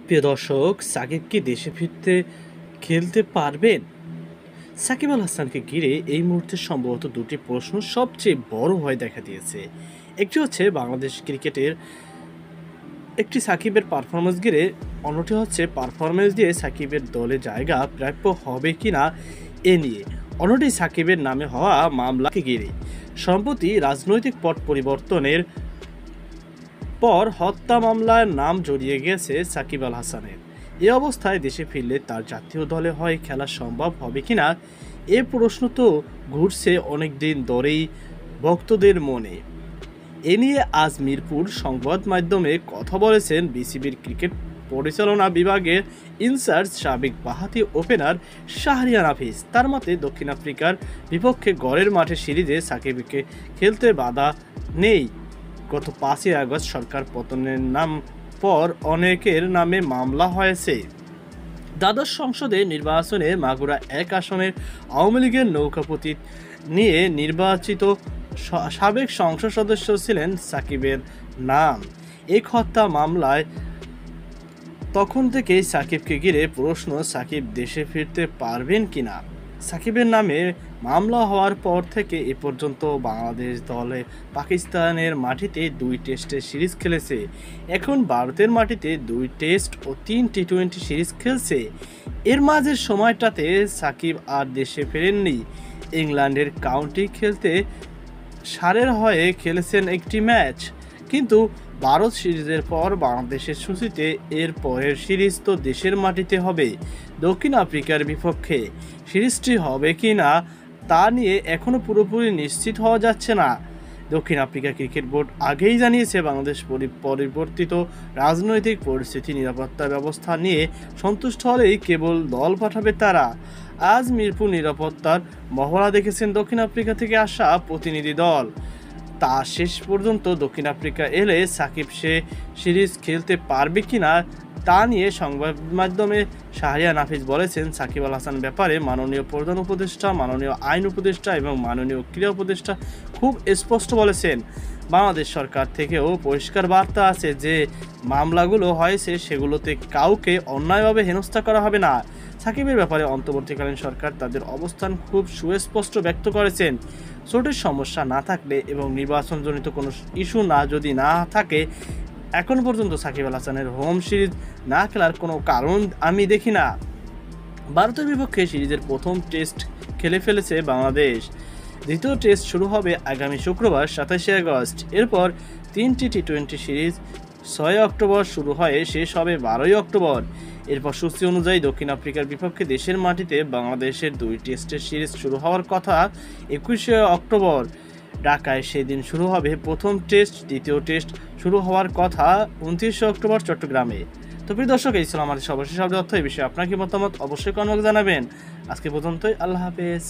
প্রিয় দর্শক, সাকিব কি দেশে ফিরতে খেলতে পারবেন? সাকিব আল হাসানকে ঘিরে এই মুহূর্তে সম্ভবত দুটি প্রশ্ন সবচেয়ে বড় হয়ে দেখা দিয়েছে। একটি হচ্ছে বাংলাদেশ ক্রিকেটের একটি সাকিবের পারফরমেন্স ঘিরে, অন্যটি হচ্ছে পারফরমেন্স দিয়ে সাকিবের দলে জায়গা প্রাপ্য হবে কিনা এ নিয়ে, অন্যটি সাকিবের নামে হওয়া মামলাকে ঘিরে। সম্প্রতি রাজনৈতিক পট পরিবর্তনের পর হত্যা মামলায় নাম জড়িয়ে গেছে সাকিব আল হাসানের। এ অবস্থায় দেশে ফিরলে তার জাতীয় দলে হয়ে খেলা সম্ভব হবে কিনা এ প্রশ্ন তো ঘুরছে অনেক দিন ধরেই ভক্তদের মনে। এ নিয়ে আজ মিরপুর সংবাদ মাধ্যমে কথা বলেছেন বিসিবির ক্রিকেট পরিচালনা বিভাগের ইনচার্জ সাবেক বাঁহাতি ওপেনার শাহরিয়ার নাফিস। তার মতে দক্ষিণ আফ্রিকার বিপক্ষে গড়ের মাঠে সিরিজে সাকিবকে খেলতে বাধা নেই। গত 5ই আগস্ট সরকার পতনের পর অনেকের নামে মামলা হয়েছে। দ্বাদশ সংসদে নির্বাচনে মাগুরা 1 আসনের আওয়ামী লীগের নৌকাপতি নিয়ে নির্বাচিত সাবেক সংসদ সদস্য ছিলেন সাকিবের নাম। এক হত্যা মামলায় তখন থেকেই সাকিবকে ঘিরে প্রশ্ন, সাকিব দেশে ফিরতে পারবেন কিনা। সাকিবের নামে মামলা হওয়ার পর থেকে এ পর্যন্ত বাংলাদেশ দলে পাকিস্তানের মাটিতে 2 টেস্টের সিরিজ খেলেছে। এখন ভারতের মাটিতে 2 টেস্ট ও 3 টি-20 সিরিজ খেলছে। এর মাঝের সময়টাতে সাকিব আর দেশে ফেরেননি। ইংল্যান্ডের কাউন্টি খেলতে সারের হয়ে খেলেছেন একটি ম্যাচ, কিন্তু ভারত সিরিজের পর বাংলাদেশের সূচিতে এর পরের সিরিজ তো দেশের মাটিতে হবে, দক্ষিণ আফ্রিকার বিপক্ষে। সিরিজটি হবে কি না তা নিয়ে এখনও পুরোপুরি নিশ্চিত হওয়া যাচ্ছে না। দক্ষিণ আফ্রিকা ক্রিকেট বোর্ড আগেই জানিয়েছে বাংলাদেশ পরিবর্তিত রাজনৈতিক পরিস্থিতি, নিরাপত্তা ব্যবস্থা নিয়ে সন্তুষ্ট হলেই কেবল দল পাঠাবে তারা। আজ মিরপুর নিরাপত্তার মহড়া দেখেছেন দক্ষিণ আফ্রিকা থেকে আসা প্রতিনিধি দল। তা শেষ পর্যন্ত দক্ষিণ আফ্রিকা এলে সাকিব সে সিরিজ খেলতে পারবে কিনা তা নিয়ে সংবাদ মাধ্যমে শাহরিয়ার নাফিস বলেছেন, সাকিব আল হাসান ব্যাপারে মাননীয় প্রধান উপদেষ্টা, মাননীয় আইন উপদেষ্টা এবং মাননীয় ক্রীড়া উপদেষ্টা খুব স্পষ্ট বলেছেন। বাংলাদেশ সরকার থেকেও পরিষ্কার বার্তা আছে যে মামলাগুলো হয়েছে সেগুলোতে কাউকে অন্যায়ভাবে হেনস্থা করা হবে না। সাকিবের ব্যাপারে অন্তর্বর্তীকালীন সরকার তাদের অবস্থান খুব সুস্পষ্ট ব্যক্ত করেছেন। চোটের সমস্যা না থাকলে এবং নির্বাচনজনিত কোনো ইস্যু যদি না থাকে, এখন পর্যন্ত সাকিব আল হাসানের হোম সিরিজ না খেলার কোনো কারণ আমি দেখি না। ভারতের বিপক্ষে সিরিজের প্রথম টেস্ট খেলে ফেলেছে বাংলাদেশ। দ্বিতীয় টেস্ট শুরু হবে আগামী শুক্রবার 27শে আগস্ট। এরপর 3টি টি-20 সিরিজ 6 অক্টোবর শুরু হয়ে শেষ হবে 12ই অক্টোবর। এরপর সূচি অনুযায়ী দক্ষিণ আফ্রিকার বিপক্ষে দেশের মাটিতে বাংলাদেশের 2 টেস্টের সিরিজ শুরু হওয়ার কথা 21শে অক্টোবর। ঢাকায় সেদিন শুরু হবে প্রথম টেস্ট, দ্বিতীয় টেস্ট শুরু হওয়ার কথা 29শে অক্টোবর চট্টগ্রামে। তো প্রিয় দর্শক, এই ছিল আমাদের সর্বশেষ আপডেট। এই বিষয়ে আপনার কি মতামত অবশ্যই কমেন্টে জানাবেন। আজকে পর্যন্তই, আল্লাহ হাফেজ।